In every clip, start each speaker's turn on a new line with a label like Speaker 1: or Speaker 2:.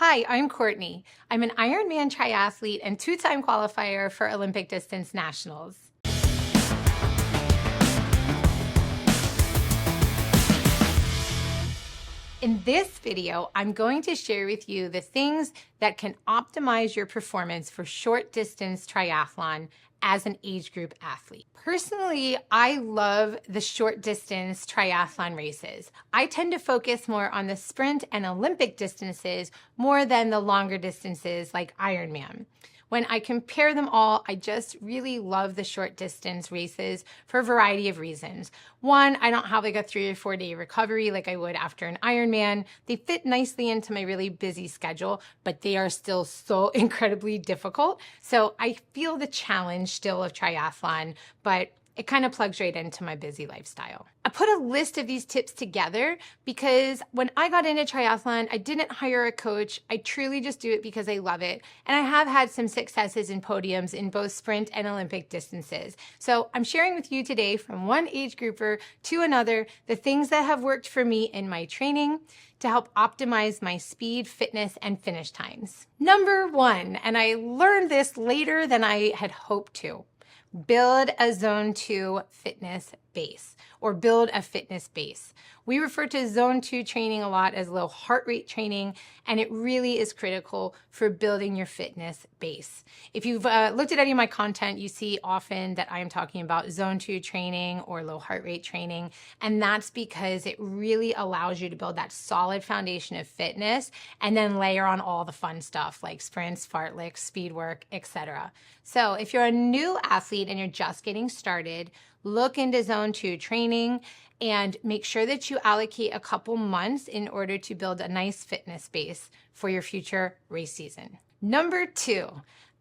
Speaker 1: Hi, I'm Courtney. I'm an Ironman triathlete and two-time qualifier for Olympic distance nationals. In this video, I'm going to share with you the things that can optimize your performance for short distance triathlon as an age group athlete. Personally, I love the short distance triathlon races. I tend to focus more on the sprint and Olympic distances more than the longer distances like Ironman. When I compare them all, I just really love the short distance races for a variety of reasons. One, I don't have like a 3 or 4 day recovery like I would after an Ironman. They fit nicely into my really busy schedule, but they are still so incredibly difficult. So I feel the challenge still of triathlon, but it kind of plugs right into my busy lifestyle. I put a list of these tips together because when I got into triathlon, I didn't hire a coach. I truly just do it because I love it. And I have had some successes in podiums in both sprint and Olympic distances. So I'm sharing with you today from one age grouper to another, the things that have worked for me in my training to help optimize my speed, fitness, and finish times. Number one, and I learned this later than I had hoped to, build a zone 2 fitness base or build a fitness base. We refer to zone 2 training a lot as low heart rate training, and it really is critical for building your fitness base. If you've looked at any of my content, you see often that I am talking about zone 2 training or low heart rate training, and that's because it really allows you to build that solid foundation of fitness and then layer on all the fun stuff like sprints, fartleks, speed work, etc. So if you're a new athlete and you're just getting started, look into zone 2 training and make sure that you allocate a couple months in order to build a nice fitness base for your future race season. Number 2,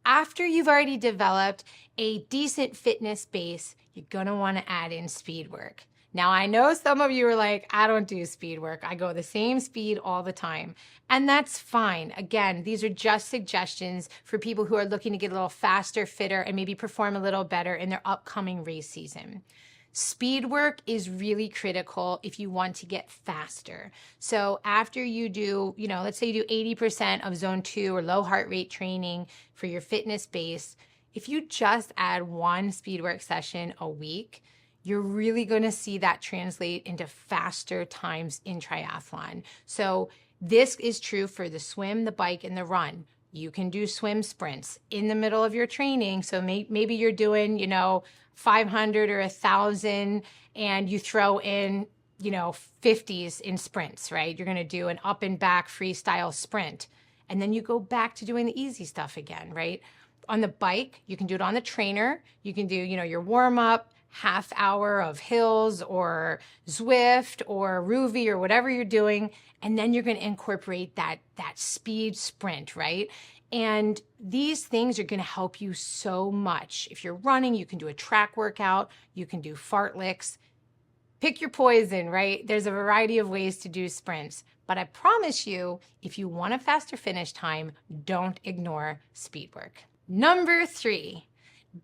Speaker 1: after you've already developed a decent fitness base, you're gonna wanna add in speed work. Now, I know some of you are like, I don't do speed work. I go the same speed all the time. And that's fine. Again, these are just suggestions for people who are looking to get a little faster, fitter, and maybe perform a little better in their upcoming race season. Speed work is really critical if you want to get faster. So after you do, let's say you do 80% of zone 2 or low heart rate training for your fitness base, if you just add one speed work session a week, you're really going to see that translate into faster times in triathlon. So this is true for the swim, the bike, and the run. You can do swim sprints in the middle of your training. So maybe you're doing, 500 or 1,000 and you throw in, 50s in sprints, right? You're going to do an up and back freestyle sprint. And then you go back to doing the easy stuff again, right? On the bike, you can do it on the trainer. You can do, your warm up, half hour of hills or Zwift or Rouvy or whatever you're doing. And then you're going to incorporate that speed sprint, right? And these things are going to help you so much. If you're running, you can do a track workout, you can do fartleks. Pick your poison, right? There's a variety of ways to do sprints. But I promise you, if you want a faster finish time, don't ignore speed work. Number 3,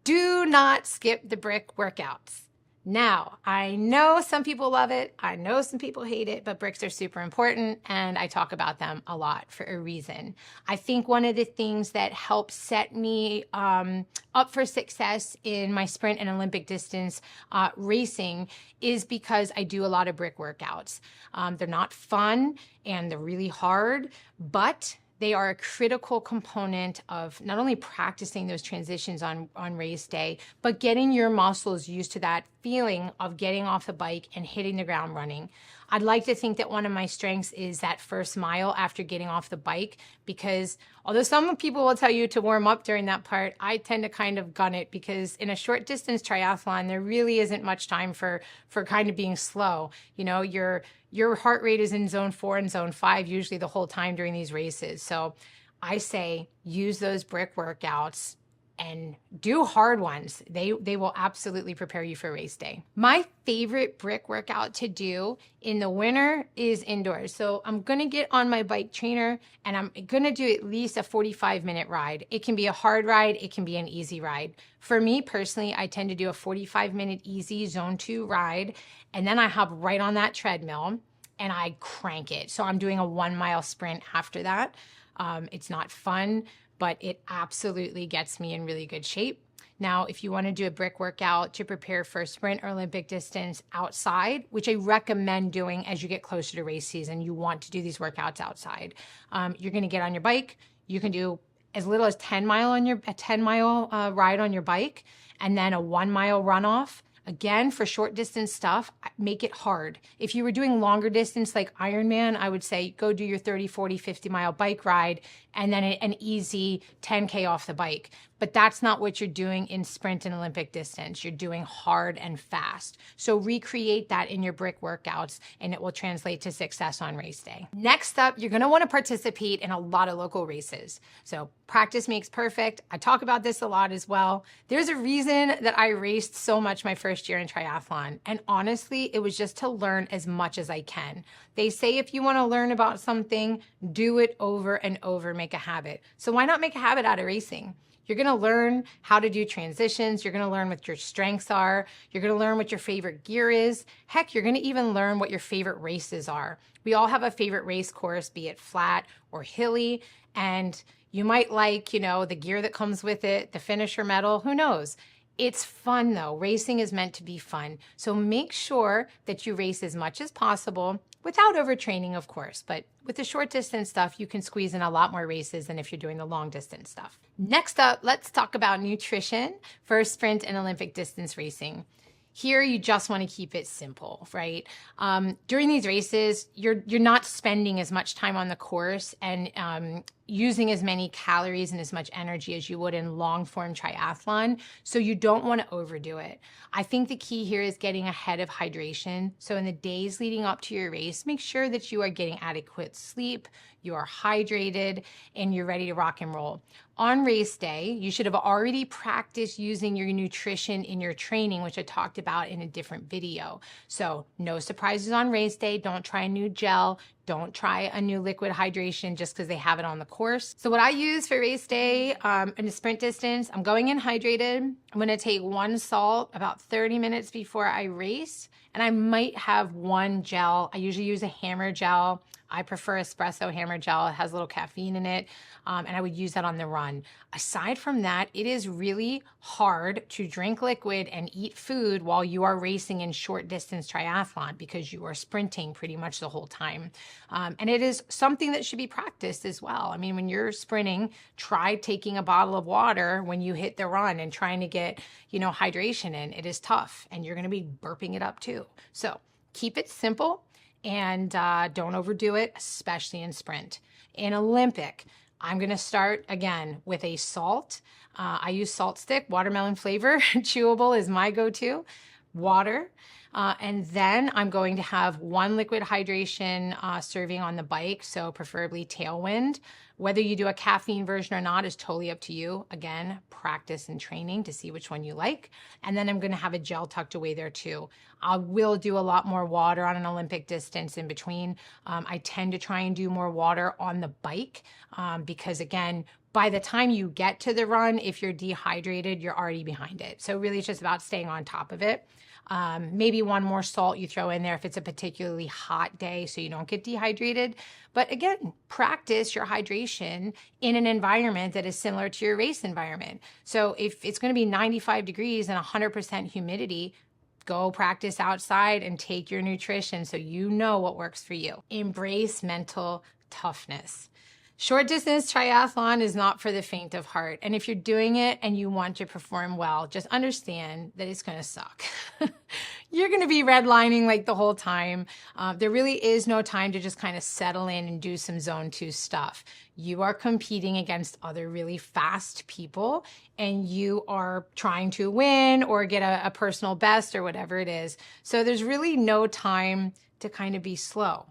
Speaker 1: do not skip the brick workouts. Now, I know some people love it. I know some people hate it, but bricks are super important and I talk about them a lot for a reason. I think one of the things that helps set me up for success in my sprint and Olympic distance racing is because I do a lot of brick workouts. They're not fun and they're really hard, but they are a critical component of not only practicing those transitions on race day, but getting your muscles used to that feeling of getting off the bike and hitting the ground running. I'd like to think that one of my strengths is that first mile after getting off the bike, because although some people will tell you to warm up during that part, I tend to kind of gun it because in a short distance triathlon, there really isn't much time for kind of being slow. Your heart rate is in zone 4 and zone 5 usually the whole time during these races. So I say use those brick workouts and do hard ones. They will absolutely prepare you for race day. My favorite brick workout to do in the winter is indoors. So I'm gonna get on my bike trainer and I'm gonna do at least a 45-minute ride. It can be a hard ride, it can be an easy ride. For me personally, I tend to do a 45-minute easy zone 2 ride, and then I hop right on that treadmill and I crank it. So I'm doing a 1 mile sprint after that. It's not fun, but it absolutely gets me in really good shape. Now, if you want to do a brick workout to prepare for a sprint or Olympic distance outside, which I recommend doing as you get closer to race season, you want to do these workouts outside. You're going to get on your bike. You can do as little as 10 mile ride on your bike, and then a 1 mile runoff. Again, for short distance stuff, make it hard. If you were doing longer distance like Ironman, I would say go do your 30, 40, 50 mile bike ride and then an easy 10K off the bike. But that's not what you're doing in sprint and Olympic distance. You're doing hard and fast. So recreate that in your brick workouts and it will translate to success on race day. Next up, you're gonna wanna participate in a lot of local races. So practice makes perfect. I talk about this a lot as well. There's a reason that I raced so much my first year in triathlon. And honestly, it was just to learn as much as I can. They say if you wanna learn about something, do it over and over, make a habit. So why not make a habit out of racing? You're gonna learn how to do transitions. You're gonna learn what your strengths are. You're gonna learn what your favorite gear is. Heck, you're gonna even learn what your favorite races are. We all have a favorite race course, be it flat or hilly, and you might like, the gear that comes with it, the finisher medal, who knows? It's fun though. Racing is meant to be fun. So make sure that you race as much as possible without overtraining, of course, but with the short distance stuff, you can squeeze in a lot more races than if you're doing the long distance stuff. Next up, let's talk about nutrition for sprint and Olympic distance racing. Here, you just want to keep it simple, right? During these races, you're not spending as much time on the course and using as many calories and as much energy as you would in long form triathlon. So you don't want to overdo it. I think the key here is getting ahead of hydration. So in the days leading up to your race, make sure that you are getting adequate sleep, you are hydrated, and you're ready to rock and roll. On race day, you should have already practiced using your nutrition in your training, which I talked about in a different video. So no surprises on race day. Don't try a new gel. Don't try a new liquid hydration just because they have it on the course. So what I use for race day in a sprint distance, I'm going in hydrated. I'm going to take one salt about 30 minutes before I race, and I might have one gel. I usually use a hammer gel. I prefer espresso hammer gel. It has a little caffeine in it, and I would use that on the run. Aside from that, it is really hard to drink liquid and eat food while you are racing in short distance triathlon because you are sprinting pretty much the whole time. And it is something that should be practiced as well. I mean, when you're sprinting, try taking a bottle of water when you hit the run and trying to get, hydration in. It is tough, and you're going to be burping it up too. So keep it simple. And don't overdo it, especially in sprint. In Olympic, I'm going to start again with a salt. I use salt stick, watermelon flavor. Chewable is my go-to. Water. And then I'm going to have one liquid hydration serving on the bike, so preferably Tailwind. Whether you do a caffeine version or not is totally up to you. Again, practice and training to see which one you like. And then I'm going to have a gel tucked away there too. I will do a lot more water on an Olympic distance in between. I tend to try and do more water on the bike because, again, by the time you get to the run, if you're dehydrated, you're already behind it. So really it's just about staying on top of it. Maybe one more salt you throw in there if it's a particularly hot day so you don't get dehydrated. But again, practice your hydration in an environment that is similar to your race environment. So if it's going to be 95 degrees and 100% humidity, go practice outside and take your nutrition so you know what works for you. Embrace mental toughness. Short distance triathlon is not for the faint of heart. And if you're doing it and you want to perform well, just understand that it's going to suck. You're going to be redlining like the whole time. There really is no time to just kind of settle in and do some zone 2 stuff. You are competing against other really fast people and you are trying to win or get a personal best or whatever it is. So there's really no time to kind of be slow.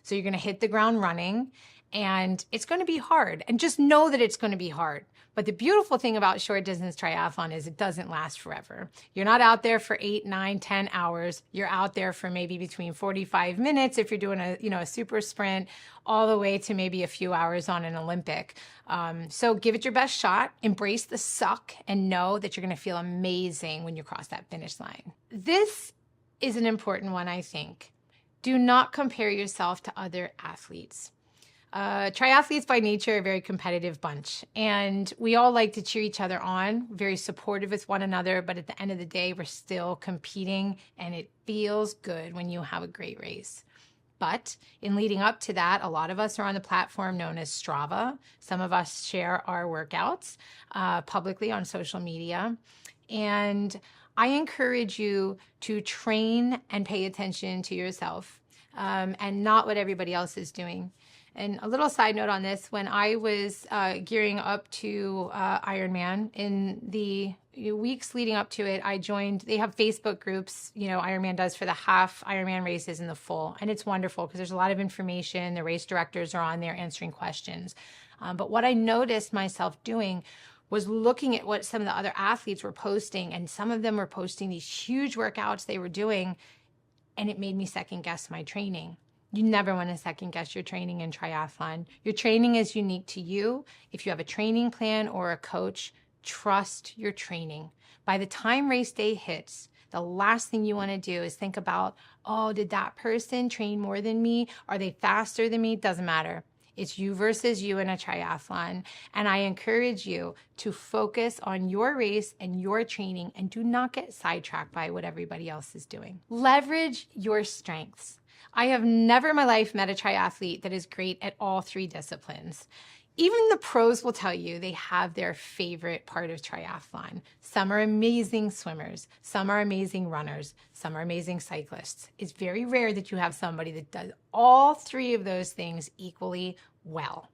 Speaker 1: So you're going to hit the ground running. And it's going to be hard. And just know that it's going to be hard. But the beautiful thing about short distance triathlon is it doesn't last forever. You're not out there for 8, 9, 10 hours. You're out there for maybe between 45 minutes if you're doing a super sprint, all the way to maybe a few hours on an Olympic. So give it your best shot, embrace the suck, and know that you're going to feel amazing when you cross that finish line. This is an important one, I think. Do not compare yourself to other athletes. Triathletes by nature are a very competitive bunch, and we all like to cheer each other on, very supportive with one another, but at the end of the day, we're still competing, and it feels good when you have a great race. But in leading up to that, a lot of us are on the platform known as Strava. Some of us share our workouts publicly on social media. And I encourage you to train and pay attention to yourself and not what everybody else is doing. And a little side note on this, when I was gearing up to Ironman, in the weeks leading up to it, I joined, they have Facebook groups, Ironman does for the half Ironman races and the full. And it's wonderful because there's a lot of information. The race directors are on there answering questions. But what I noticed myself doing was looking at what some of the other athletes were posting, and some of them were posting these huge workouts they were doing, and it made me second guess my training. You never want to second guess your training in triathlon. Your training is unique to you. If you have a training plan or a coach, trust your training. By the time race day hits, the last thing you want to do is think about, oh, did that person train more than me? Are they faster than me? Doesn't matter. It's you versus you in a triathlon. And I encourage you to focus on your race and your training and do not get sidetracked by what everybody else is doing. Leverage your strengths. I have never in my life met a triathlete that is great at all three disciplines. Even the pros will tell you they have their favorite part of triathlon. Some are amazing swimmers. Some are amazing runners. Some are amazing cyclists. It's very rare that you have somebody that does all three of those things equally well.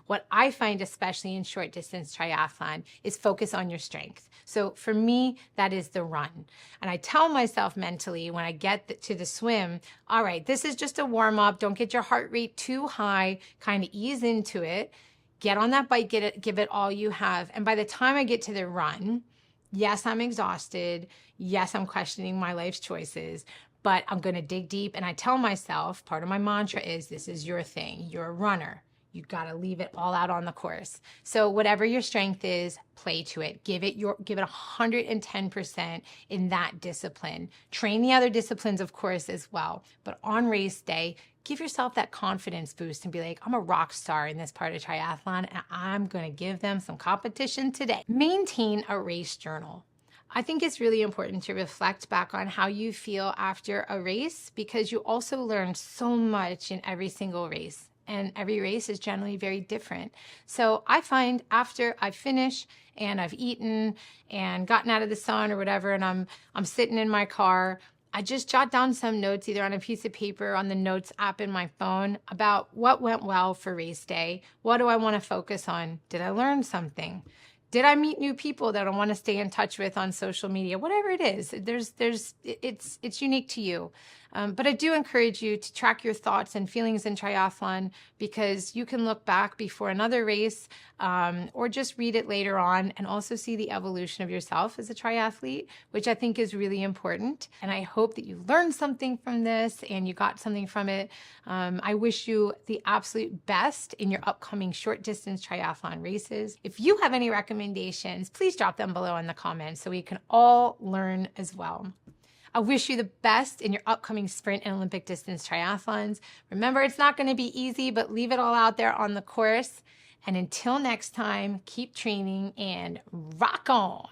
Speaker 1: What I find, especially in short distance triathlon, is focus on your strength. So for me, that is the run. And I tell myself mentally when I get to the swim, all right, this is just a warm up. Don't get your heart rate too high, kind of ease into it. Get on that bike, give it all you have. And by the time I get to the run, yes, I'm exhausted. Yes, I'm questioning my life's choices, but I'm going to dig deep. And I tell myself, part of my mantra is, this is your thing. You're a runner. You got to leave it all out on the course. So whatever your strength is, play to it. Give it 110% in that discipline. Train the other disciplines, of course, as well. But on race day, give yourself that confidence boost and be like, I'm a rock star in this part of triathlon, and I'm going to give them some competition today. Maintain a race journal. I think it's really important to reflect back on how you feel after a race, because you also learn so much in every single race. And every race is generally very different. So I find after I finish and I've eaten and gotten out of the sun or whatever, and I'm sitting in my car, I just jot down some notes either on a piece of paper on the notes app in my phone about what went well for race day. What do I want to focus on? Did I learn something? Did I meet new people that I want to stay in touch with on social media? Whatever it is, it's unique to you. But I do encourage you to track your thoughts and feelings in triathlon, because you can look back before another race or just read it later on and also see the evolution of yourself as a triathlete, which I think is really important. And I hope that you learned something from this and you got something from it. I wish you the absolute best in your upcoming short distance triathlon races. If you have any recommendations, please drop them below in the comments so we can all learn as well. I wish you the best in your upcoming sprint and Olympic distance triathlons. Remember, it's not going to be easy, but leave it all out there on the course. And until next time, keep training and rock on.